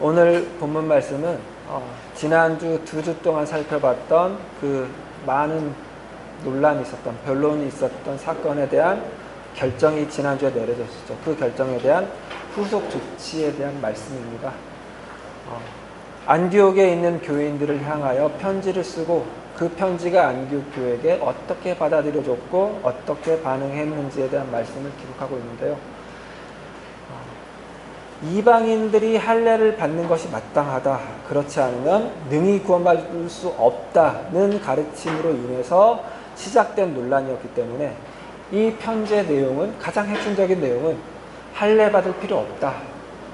오늘 본문 말씀은 지난주 2주 동안 살펴봤던 그 많은 논란이 있었던, 변론이 있었던 사건에 대한 결정이 지난주에 내려졌었죠. 그 결정에 대한 후속 조치에 대한 말씀입니다. 안디옥에 있는 교인들을 향하여 편지를 쓰고 그 편지가 안디옥 교회에게 어떻게 받아들여졌고 어떻게 반응했는지에 대한 말씀을 기록하고 있는데요. 이방인들이 할례를 받는 것이 마땅하다, 그렇지 않으면 능히 구원받을 수 없다는 가르침으로 인해서 시작된 논란이었기 때문에 이 편지의 내용은, 가장 핵심적인 내용은 할례 받을 필요 없다,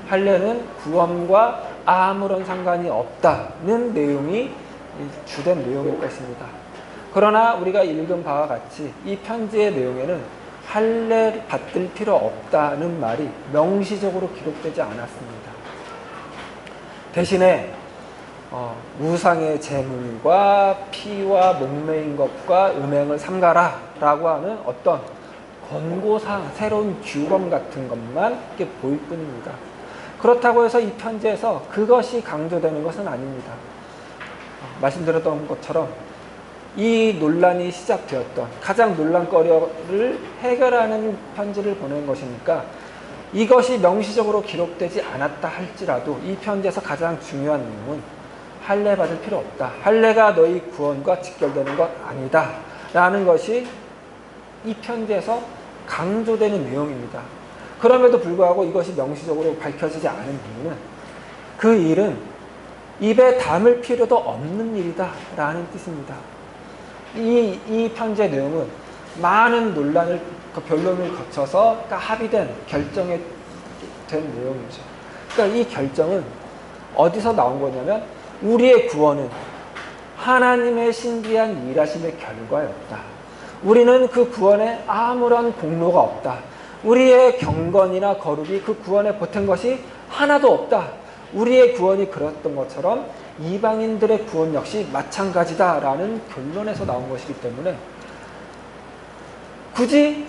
할례는 구원과 아무런 상관이 없다는 내용이 주된 내용일 것입니다. 그러나 우리가 읽은 바와 같이 이 편지의 내용에는 할례 받을 필요 없다는 말이 명시적으로 기록되지 않았습니다. 대신에 우상의 제물과 피와 목매인 것과 음행을 삼가라 라고 하는 어떤 권고사항, 새로운 규범 같은 것만 이렇게 보일 뿐입니다. 그렇다고 해서 이 편지에서 그것이 강조되는 것은 아닙니다. 말씀드렸던 것처럼 이 논란이 시작되었던 가장 논란거리를 해결하는 편지를 보낸 것이니까 이것이 명시적으로 기록되지 않았다 할지라도 이 편지에서 가장 중요한 내용은 할례 받을 필요 없다, 할례가 너희 구원과 직결되는 것 아니다 라는 것이 이 편지에서 강조되는 내용입니다. 그럼에도 불구하고 이것이 명시적으로 밝혀지지 않은 이유는 그 일은 입에 담을 필요도 없는 일이다 라는 뜻입니다. 이 편지의 내용은 많은 논란을, 변론을 거쳐서 합의된, 결정이 된 내용이죠. 그러니까 이 결정은 어디서 나온 거냐면 우리의 구원은 하나님의 신비한 일하심의 결과였다. 우리는 그 구원에 아무런 공로가 없다. 우리의 경건이나 거룩이 그 구원에 보탠 것이 하나도 없다. 우리의 구원이 그랬던 것처럼 이방인들의 구원 역시 마찬가지다라는 결론에서 나온 것이기 때문에 굳이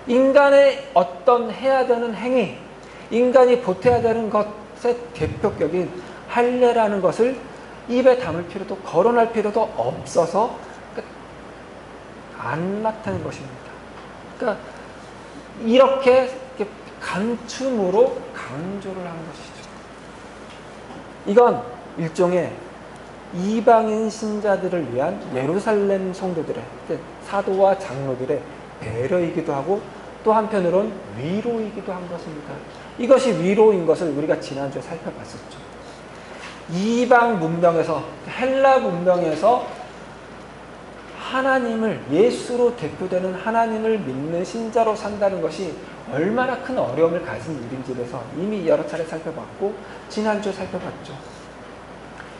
인간의 어떤 해야 되는 행위, 인간이 보태야 되는 것의 대표격인 할례라는 것을 입에 담을 필요도, 거론할 필요도 없어서 안 나타낸 것입니다. 그러니까 이렇게 감춤으로 강조를 하는 것이죠. 이건 일종의 이방인 신자들을 위한 예루살렘 성도들의, 사도와 장로들의 배려이기도 하고 또 한편으로는 위로이기도 한 것입니다. 이것이 위로인 것을 우리가 지난주에 살펴봤었죠. 이방 문명에서, 헬라 문명에서 하나님을, 예수로 대표되는 하나님을 믿는 신자로 산다는 것이 얼마나 큰 어려움을 가진 일인지에 대해서 이미 여러 차례 살펴봤고 지난주에 살펴봤죠.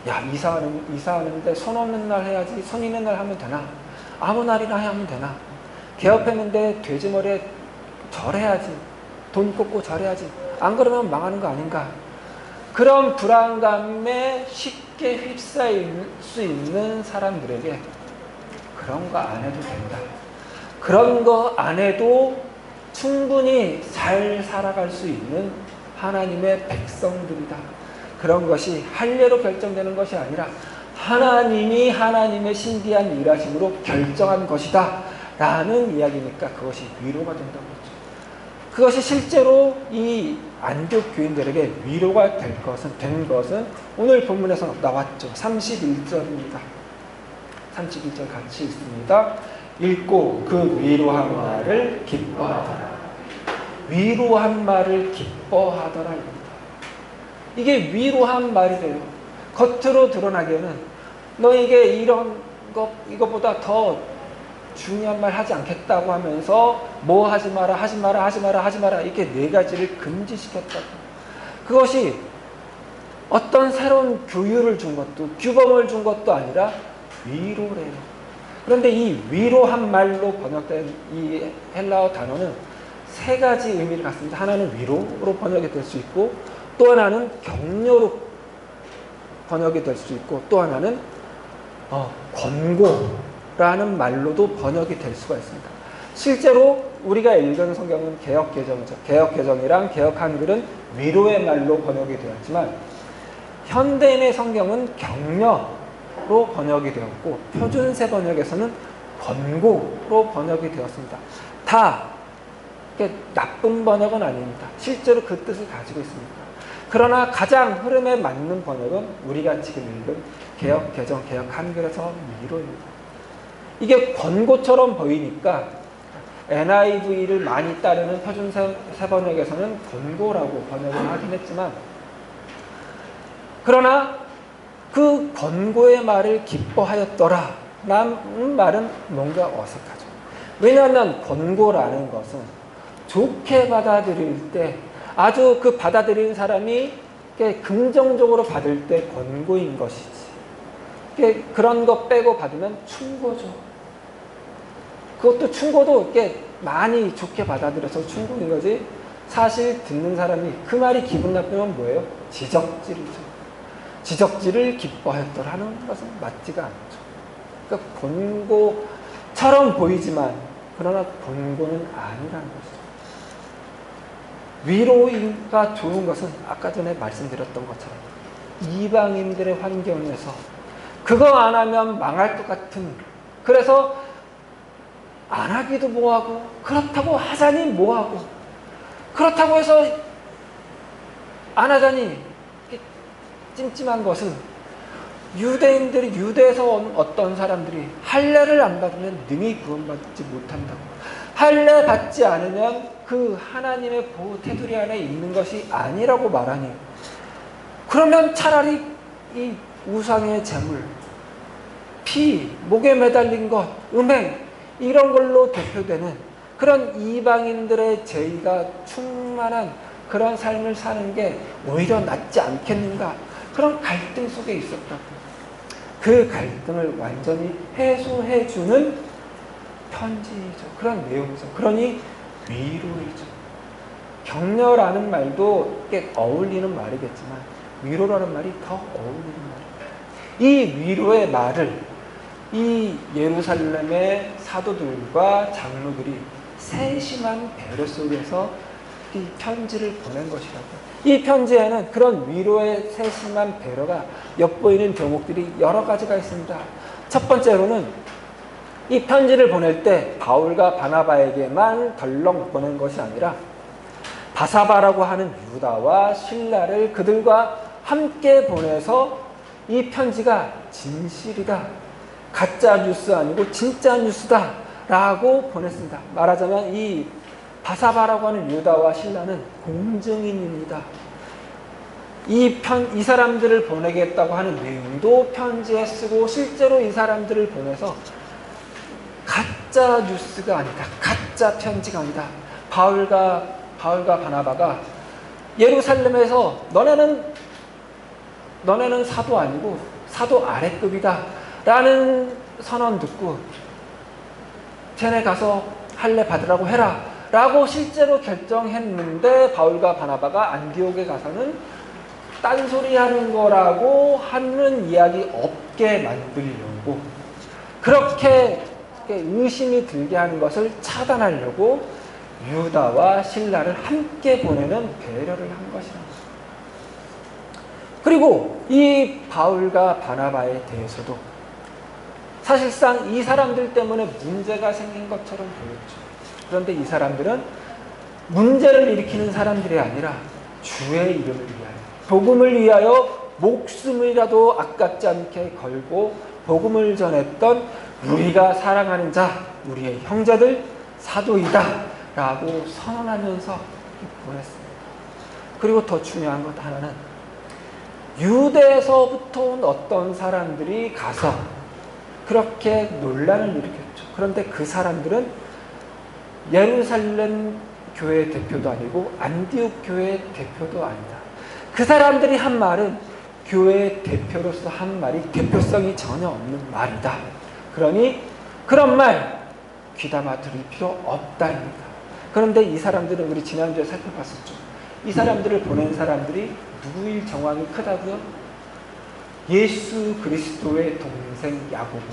야, 이사하는데 손 없는 날 해야지, 손 있는 날 하면 되나? 아무 날이나 하면 되나? 개업했는데 돼지머리에 절해야지, 돈 꽂고 절해야지, 안 그러면 망하는 거 아닌가? 그런 불안감에 쉽게 휩싸일 수 있는 사람들에게 그런 거 안 해도 된다, 그런 거 안 해도 충분히 잘 살아갈 수 있는 하나님의 백성들이다, 그런 것이 할례로 결정되는 것이 아니라 하나님이 하나님의 신비한 일하심으로 결정한 것이다 라는 이야기니까 그것이 위로가 된다고 했죠. 그것이 실제로 이 안디옥 교인들에게 위로가 된 것은 오늘 본문에서 나왔죠. 31절입니다. 31절 같이 읽습니다. 읽고 그 위로한 말을 기뻐하더라. 위로한 말을 기뻐하더라. 이게 위로한 말이래요. 겉으로 드러나기에는 너에게 이런 것, 이거보다 더 중요한 말 하지 않겠다고 하면서 뭐 하지 마라, 하지 마라, 하지 마라, 하지 마라, 이렇게 네 가지를 금지시켰다고. 그것이 어떤 새로운 교율을 준 것도, 규범을 준 것도 아니라 위로래요. 그런데 이 위로한 말로 번역된 이 헬라어 단어는 세 가지 의미를 갖습니다. 하나는 위로로 번역이 될 수 있고, 또 하나는 격려로 번역이 될 수 있고, 또 하나는 권고라는 말로도 번역이 될 수가 있습니다. 실제로 우리가 읽은 성경은 개역개정이죠. 개역개정이랑 개역한글은 위로의 말로 번역이 되었지만 현대인의 성경은 격려로 번역이 되었고 표준세 번역에서는 권고로 번역이 되었습니다. 다 나쁜 번역은 아닙니다. 실제로 그 뜻을 가지고 있습니다. 그러나 가장 흐름에 맞는 번역은 우리가 지금 읽은 개역, 개정, 개역 한글에서 위로입니다. 이게 권고처럼 보이니까 NIV를 많이 따르는 표준세 번역에서는 권고라고 번역을 하긴 했지만, 그러나 그 권고의 말을 기뻐하였더라 라는 말은 뭔가 어색하죠. 왜냐하면 권고라는 것은 좋게 받아들일 때, 아주 그 받아들이는 사람이 긍정적으로 받을 때 권고인 것이지, 그런 거 빼고 받으면 충고죠. 그것도 충고도 많이 좋게 받아들여서 충고인 거지, 사실 듣는 사람이 그 말이 기분 나쁘면 뭐예요? 지적질이죠. 지적질을 기뻐했더라는 것은 맞지가 않죠. 그러니까 권고처럼 보이지만 그러나 권고는 아니라는 것이죠. 위로가 좋은 것은 아까 전에 말씀드렸던 것처럼 이방인들의 환경에서 그거 안 하면 망할 것 같은, 그래서 안 하기도 뭐하고, 그렇다고 하자니 뭐하고, 그렇다고 해서 안 하자니 찜찜한 것은, 유대에서 온 어떤 사람들이 할례를 안 받으면 능히 구원받지 못한다고, 할례 받지 않으면 그 하나님의 보호 테두리 안에 있는 것이 아니라고 말하니, 그러면 차라리 이 우상의 제물, 피, 목에 매달린 것, 음행, 이런 걸로 대표되는 그런 이방인들의 죄의가 충만한 그런 삶을 사는 게 오히려 낫지 않겠는가, 그런 갈등 속에 있었다고. 그 갈등을 완전히 해소해주는 편지죠. 그런 내용이죠. 그러니 위로이죠. 격려라는 말도 꽤 어울리는 말이겠지만 위로라는 말이 더 어울리는 말입니다. 이 위로의 말을 이 예루살렘의 사도들과 장로들이 세심한 배려 속에서 이 편지를 보낸 것이라고. 이 편지에는 그런 위로의 세심한 배려가 엿보이는 대목들이 여러 가지가 있습니다. 첫 번째로는 이 편지를 보낼 때 바울과 바나바에게만 덜렁 보낸 것이 아니라 바사바라고 하는 유다와 실라를 그들과 함께 보내서 이 편지가 진실이다, 가짜 뉴스 아니고 진짜 뉴스다 라고 보냈습니다. 말하자면 이 바사바라고 하는 유다와 실라는 공증인입니다. 이 사람들을 보내겠다고 하는 내용도 편지에 쓰고 실제로 이 사람들을 보내서 가짜 뉴스가 아니다, 가짜 편지가 아니다. 바울과 바나바가 예루살렘에서 너네는 사도 아니고 사도 아래급이다 라는 선언 듣고 쟤네 가서 할례 받으라고 해라 라고 실제로 결정했는데, 바울과 바나바가 안디옥에 가서는 딴소리 하는 거라고 하는 이야기 없게 만들려고, 그렇게 의심이 들게 하는 것을 차단하려고 유다와 실라를 함께 보내는 배려를 한 것이랍니다. 그리고 이 바울과 바나바에 대해서도 사실상 이 사람들 때문에 문제가 생긴 것처럼 보였죠. 그런데 이 사람들은 문제를 일으키는 사람들이 아니라 주의 이름을 위하여, 복음을 위하여 목숨이라도 아깝지 않게 걸고 복음을 전했던 우리가 사랑하는 자, 우리의 형제들 사도이다 라고 선언하면서 보냈습니다. 그리고 더 중요한 것 하나는 유대에서부터 온 어떤 사람들이 가서 그렇게 논란을 일으켰죠. 그런데 그 사람들은 예루살렘 교회 대표도 아니고 안디옥 교회 대표도 아니다. 그 사람들이 한 말은 교회 대표로서 한 말이 대표성이 전혀 없는 말이다. 그러니 그런 말 귀담아 들을 필요 없다입니다. 그런데 이 사람들은 우리 지난주에 살펴봤었죠. 이 사람들을 보낸 사람들이 누구일 정황이 크다고요? 예수 그리스도의 동생 야고보,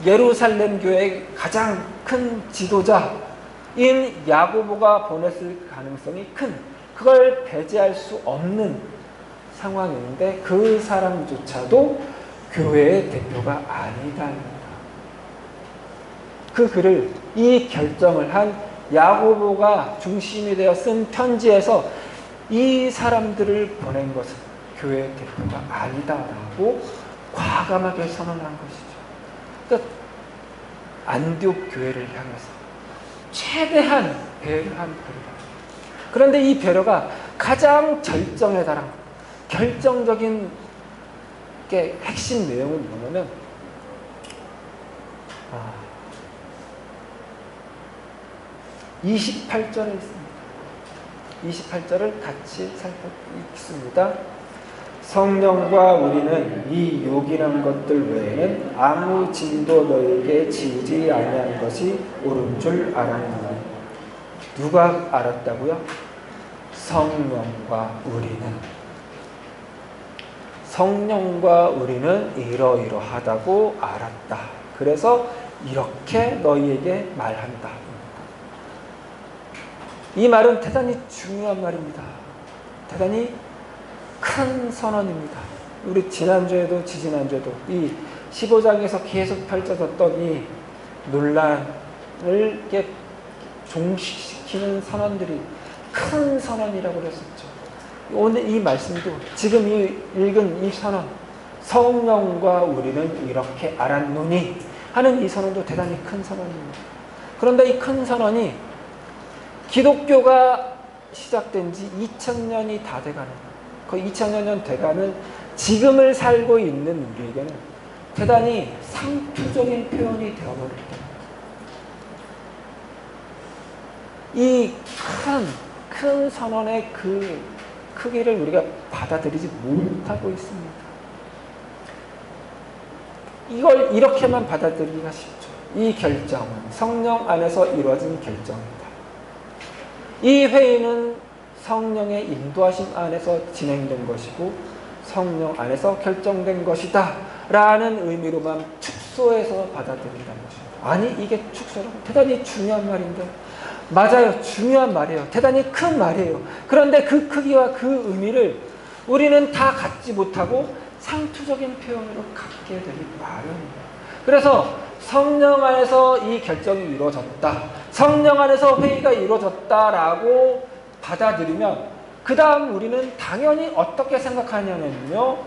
예루살렘 교회의 가장 큰 지도자인 야고보가 보냈을 가능성이 큰, 그걸 배제할 수 없는 상황인데 그 사람조차도 교회의 대표가 아니다입니다. 그 글을, 이 결정을 한 야고보가 중심이 되어 쓴 편지에서 이 사람들을 보낸 것은 교회의 대표가 아니다라고 과감하게 선언한 것이죠. 그러니까 안디옥 교회를 향해서 최대한 배려를 한 글이다. 그런데 이 배려가 가장 절정에 달한, 결정적인 게 핵심 내용은 뭐냐면 28절에 있습니다. 28절을 같이 읽습니다. 성령과 우리는 이 요긴한 것들 외에는 아무 짐도 너에게 지우지 아니한 것이 옳은 줄 알았노니. 누가 알았다고요? 성령과 우리는. 성령과 우리는 이러이러하다고 알았다. 그래서 이렇게 너희에게 말한다. 이 말은 대단히 중요한 말입니다. 대단히 큰 선언입니다. 우리 지난주에도 지지난주에도 이 15장에서 계속 펼쳐졌던 이 논란을 이렇게 종식시키는 선언들이 큰 선언이라고 그랬었죠. 오늘 이 말씀도 지금 이 읽은 이 선언, 성령과 우리는 이렇게 알았노니 하는 이 선언도 대단히 큰 선언입니다. 그런데 이 큰 선언이 기독교가 시작된 지 2000년이 다 돼가는, 거의 2000년 돼가는 지금을 살고 있는 우리에게는 대단히 상투적인 표현이 되어버릴 때, 이 큰 선언의 그 크기를 우리가 받아들이지 못하고 있습니다. 이걸 이렇게만 받아들이기가 쉽죠. 이 결정은 성령 안에서 이루어진 결정입니다. 이 회의는 성령의 인도하심 안에서 진행된 것이고 성령 안에서 결정된 것이다 라는 의미로만 축소해서 받아들인다는 것입니다. 아니, 이게 축소라고? 대단히 중요한 말인데, 맞아요, 중요한 말이에요. 대단히 큰 말이에요. 그런데 그 크기와 그 의미를 우리는 다 갖지 못하고 상투적인 표현으로 갖게 되기 마련입니다. 그래서 성령 안에서 이 결정이 이루어졌다, 성령 안에서 회의가 이루어졌다라고 받아들이면 그 다음 우리는 당연히 어떻게 생각하냐면요,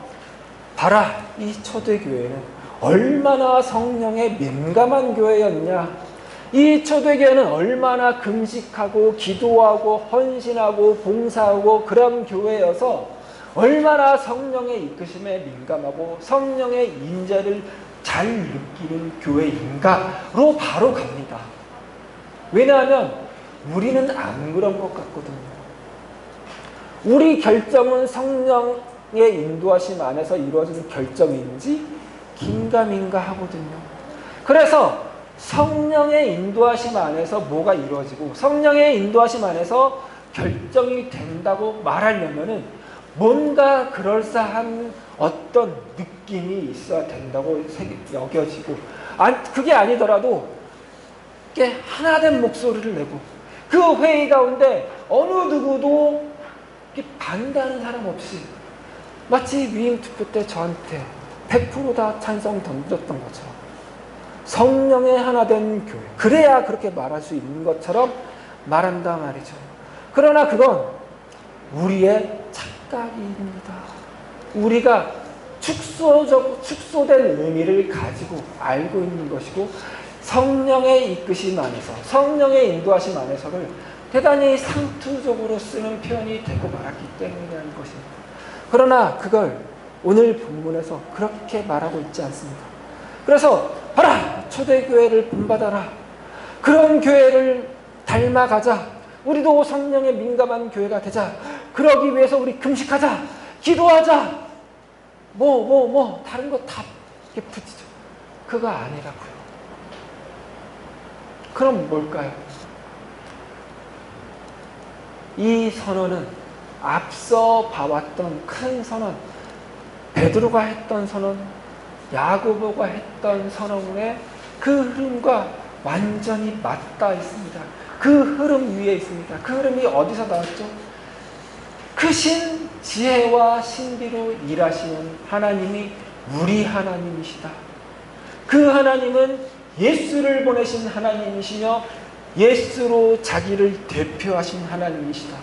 봐라, 이 초대교회는 얼마나 성령에 민감한 교회였냐, 이 초대교회는 얼마나 금식하고 기도하고 헌신하고 봉사하고 그런 교회여서 얼마나 성령의 이끄심에 민감하고 성령의 임재를 잘 느끼는 교회인가로 바로 갑니다. 왜냐하면 우리는 안 그런 것 같거든요. 우리 결정은 성령의 인도하심 안에서 이루어지는 결정인지 긴가민가 하거든요. 그래서 성령의 인도하심 안에서 뭐가 이루어지고 성령의 인도하심 안에서 결정이 된다고 말하려면은 뭔가 그럴싸한 어떤 느낌이 있어야 된다고 여겨지고, 그게 아니더라도 이렇게 하나된 목소리를 내고 그 회의 가운데 어느 누구도 반대하는 사람 없이 마치 위임 투표 때 저한테 100% 다 찬성 던졌던 것처럼 성령의 하나된 교회, 그래야 그렇게 말할 수 있는 것처럼 말한다 말이죠. 그러나 그건 우리의 착각입니다. 우리가 축소된 의미를 가지고 알고 있는 것이고 성령의 이끄심 안에서, 성령의 인도하심 안에서를 대단히 상투적으로 쓰는 표현이 되고 말았기 때문이라는 것입니다. 그러나 그걸 오늘 본문에서 그렇게 말하고 있지 않습니다. 그래서 봐라, 초대교회를 본받아라, 그런 교회를 닮아가자, 우리도 성령에 민감한 교회가 되자, 그러기 위해서 우리 금식하자, 기도하자, 다른 거 다 이렇게 붙이죠. 그거 아니라고요. 그럼 뭘까요? 이 선언은 앞서 봐왔던 큰 선언, 베드로가 했던 선언, 야고보가 했던 선언의 그 흐름과 완전히 맞닿아 있습니다. 그 흐름 위에 있습니다. 그 흐름이 어디서 나왔죠? 크신 지혜와 신비로 일하시는 하나님이 우리 하나님이시다. 그 하나님은 예수를 보내신 하나님이시며 예수로 자기를 대표하신 하나님이시다.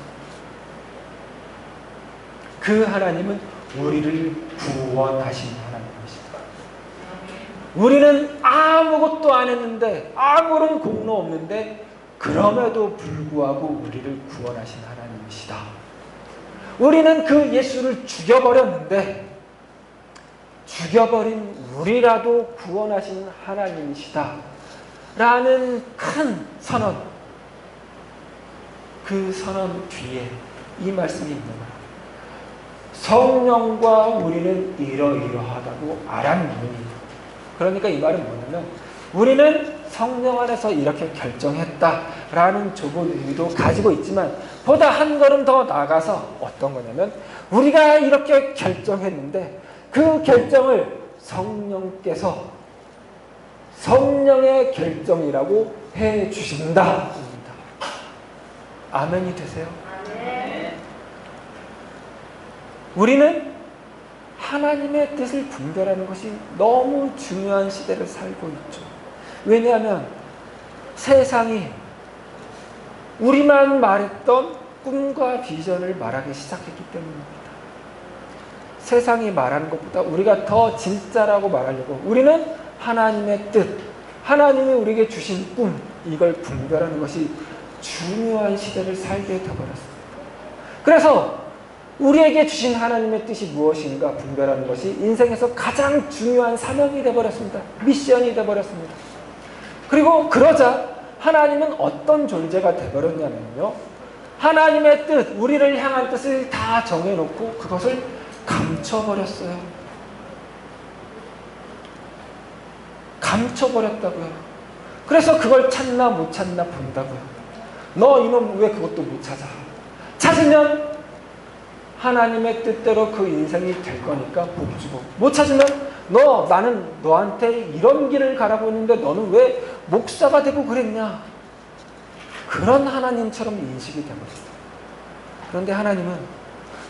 그 하나님은 우리를 구원하신 하나님이시다. 우리는 아무것도 안 했는데, 아무런 공로 없는데 그럼에도 불구하고 우리를 구원하신 하나님이시다. 우리는 그 예수를 죽여버렸는데 죽여버린 우리라도 구원하신 하나님이시다 라는 큰 선언, 그 선언 뒤에 이 말씀이 있는 거예요. 성령과 우리는 이러이러하다고 알았느니. 그러니까 이 말은 뭐냐면 우리는 성령 안에서 이렇게 결정했다라는 좁은 의미도 가지고 있지만 보다 한 걸음 더 나아가서 어떤 거냐면 우리가 이렇게 결정했는데 그 결정을 성령께서 성령의 결정이라고 해 주신다. 아멘이 되세요? 아멘. 우리는 하나님의 뜻을 분별하는 것이 너무 중요한 시대를 살고 있죠. 왜냐하면 세상이 우리만 말했던 꿈과 비전을 말하기 시작했기 때문입니다. 세상이 말하는 것보다 우리가 더 진짜라고 말하려고 우리는 하나님의 뜻, 하나님이 우리에게 주신 꿈, 이걸 분별하는 것이 중요한 시대를 살게 되어버렸습니다. 그래서 우리에게 주신 하나님의 뜻이 무엇인가 분별하는 것이 인생에서 가장 중요한 사명이 되어버렸습니다. 미션이 되어버렸습니다. 그리고 그러자 하나님은 어떤 존재가 되어버렸냐면요, 하나님의 뜻, 우리를 향한 뜻을 다 정해놓고 그것을 감춰버렸어요. 감춰버렸다고요. 그래서 그걸 찾나 못 찾나 본다고요. 너 이놈 왜 그것도 못 찾아? 찾으면 하나님의 뜻대로 그 인생이 될 거니까 복 주고, 못 찾으면 나는 너한테 이런 길을 가라고 했는데 너는 왜 목사가 되고 그랬냐? 그런 하나님처럼 인식이 되버렸어요. 그런데 하나님은,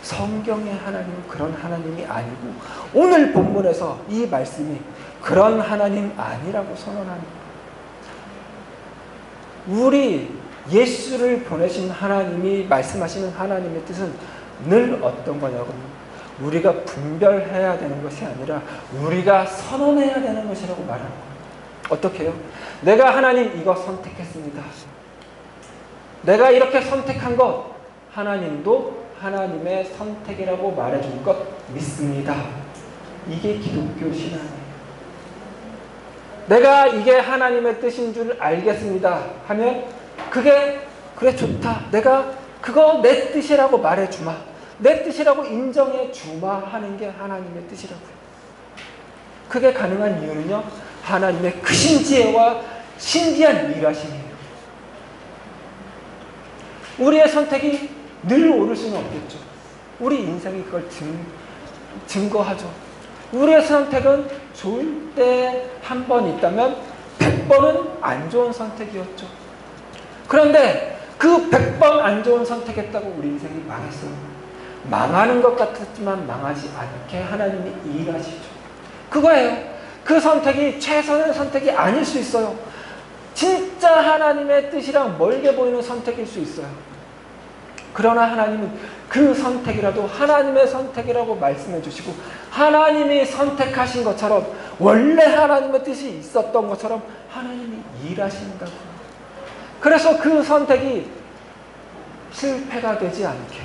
성경의 하나님은 그런 하나님이 아니고 오늘 본문에서 이 말씀이 그런 하나님 아니라고 선언합니다. 우리 예수를 보내신 하나님이 말씀하시는 하나님의 뜻은 늘 어떤 거냐고, 우리가 분별해야 되는 것이 아니라 우리가 선언해야 되는 것이라고 말하는 거예요. 어떻게 해요? 내가 하나님 이거 선택했습니다. 내가 이렇게 선택한 것, 하나님도 하나님의 선택이라고 말해줄 것 믿습니다. 이게 기독교 신앙이에요. 내가 이게 하나님의 뜻인 줄 알겠습니다 하면 그게 그래 좋다, 내가 그거 내 뜻이라고 말해주마, 내 뜻이라고 인정해주마 하는 게 하나님의 뜻이라고요. 그게 가능한 이유는요, 하나님의 크신 지혜와 신비한 일하심이에요. 우리의 선택이 늘 옳을 수는 없겠죠. 우리 인생이 그걸 증거하죠. 우리의 선택은 좋을 때 한 번 있다면 100번은 안 좋은 선택이었죠. 그런데 그 100번 안 좋은 선택했다고 우리 인생이 망했어요. 망하는 것 같았지만 망하지 않게 하나님이 일하시죠. 그거예요. 그 선택이 최선의 선택이 아닐 수 있어요. 진짜 하나님의 뜻이랑 멀게 보이는 선택일 수 있어요. 그러나 하나님은 그 선택이라도 하나님의 선택이라고 말씀해 주시고, 하나님이 선택하신 것처럼, 원래 하나님의 뜻이 있었던 것처럼 하나님이 일하신다고. 그래서 그 선택이 실패가 되지 않게,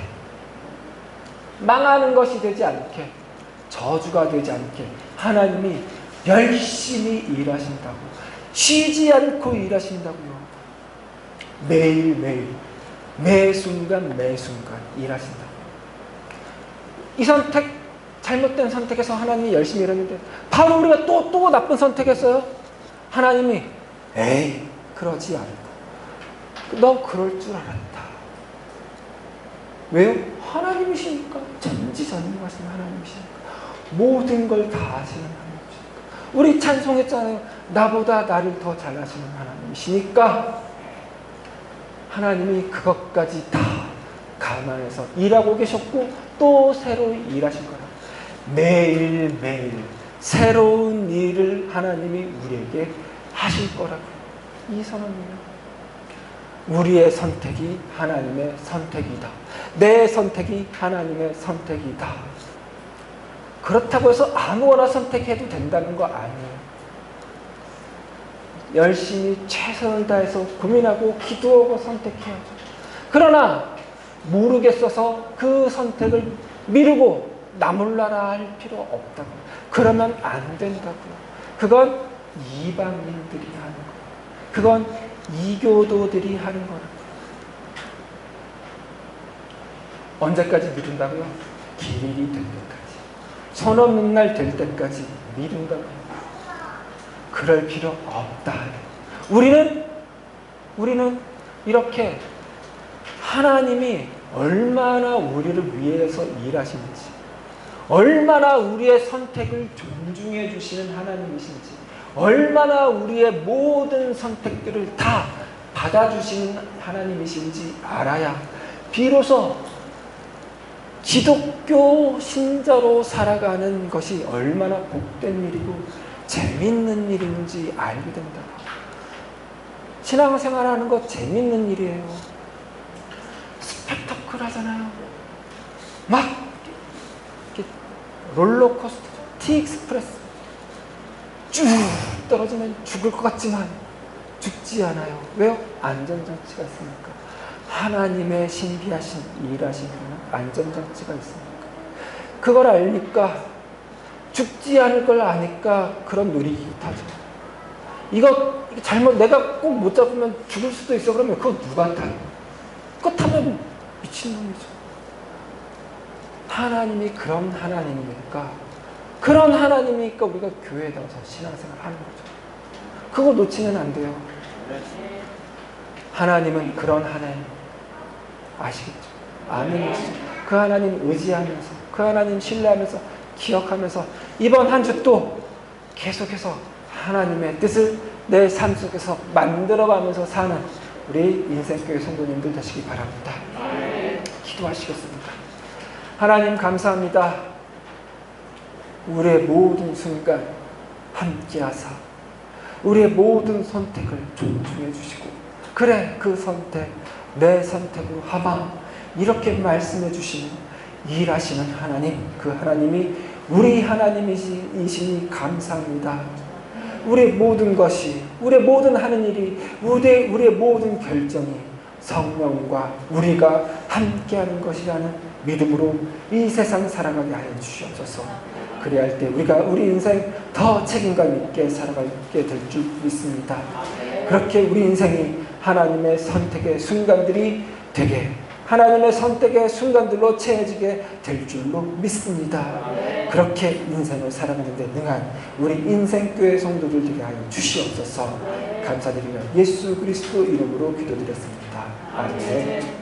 망하는 것이 되지 않게, 저주가 되지 않게 하나님이 열심히 일하신다고. 쉬지 않고 일하신다고요. 매일매일, 매 순간 일하신다. 이 선택, 잘못된 선택에서 하나님이 열심히 일했는데 바로 우리가 또 나쁜 선택했어요. 하나님이 에이 그러지 않고, 너 그럴 줄 알았다. 왜요? 하나님이시니까. 전지전능하신 하나님이시니까. 모든 걸 다 아시는 하나님이시니까. 우리 찬송했잖아요. 나보다 나를 더 잘하시는 하나님이시니까 하나님이 그것까지 다 가난해서 일하고 계셨고 또 새로 일하실 거라. 매일매일 새로운 일을 하나님이 우리에게 하실 거라고. 이 선언이에요. 우리의 선택이 하나님의 선택이다. 내 선택이 하나님의 선택이다. 그렇다고 해서 아무거나 선택해도 된다는 거 아니에요. 열심히 최선을 다해서 고민하고 기도하고 선택해야죠. 그러나 모르겠어서 그 선택을 미루고 나몰라라 할 필요 없다고. 그러면 안 된다고요. 그건 이방인들이 하는 거예요. 그건 이교도들이 하는 거라고요. 언제까지 미룬다고요? 기일이 될 때까지. 손 없는 날 될 때까지 미룬다고요. 그럴 필요 없다. 우리는 이렇게 하나님이 얼마나 우리를 위해서 일하시는지, 얼마나 우리의 선택을 존중해 주시는 하나님이신지, 얼마나 우리의 모든 선택들을 다 받아주시는 하나님이신지 알아야 비로소 기독교 신자로 살아가는 것이 얼마나 복된 일이고 재밌는 일인지 알게 된다. 신앙생활하는 거 재밌는 일이에요. 스펙터클하잖아요. 막 이렇게 롤러코스터, 티익스프레스 쭉 떨어지면 죽을 것 같지만 죽지 않아요. 왜요? 안전장치가 있으니까. 하나님의 신비하신 일하신 안전장치가 있으니까. 그걸 알니까, 죽지 않을 걸 아니까 그런 놀이기 타죠. 이거 잘못 내가 꼭 못 잡으면 죽을 수도 있어. 그러면 그거 누가 타요? 그거 타면 미친놈이죠. 하나님이 그런 하나님이니까, 그런 하나님이니까 우리가 교회에 나와서 신앙생활 하는 거죠. 그거 놓치면 안 돼요. 하나님은 그런 하나님 아시겠죠? 아멘이죠. 그 하나님 의지하면서, 그 하나님 신뢰하면서, 기억하면서 이번 한 주 또 계속해서 하나님의 뜻을 내 삶 속에서 만들어가면서 사는 우리 인생교회 성도님들 되시기 바랍니다. 기도하시겠습니다. 하나님 감사합니다. 우리의 모든 순간 함께하사 우리의 모든 선택을 존중해 주시고, 그래 그 선택 내 선택으로 하마 이렇게 말씀해 주시는 일하시는 하나님, 그 하나님이 우리 하나님이시니 감사합니다. 우리의 모든 것이, 우리의 모든 하는 일이, 우리의 모든 결정이 성령과 우리가 함께하는 것이라는 믿음으로 이 세상 살아가게 하여 주시옵소서. 그래야 할 때 우리가 우리 인생 더 책임감 있게 살아가게 될 줄 믿습니다. 그렇게 우리 인생이 하나님의 선택의 순간들이 되게, 하나님의 선택의 순간들로 채워지게 될 줄로 믿습니다. 그렇게 인생을 살아가는 데 능한 우리 인생교회 성도들 되게 하여 주시옵소서. 감사드리며 예수 그리스도 이름으로 기도드렸습니다. 아멘.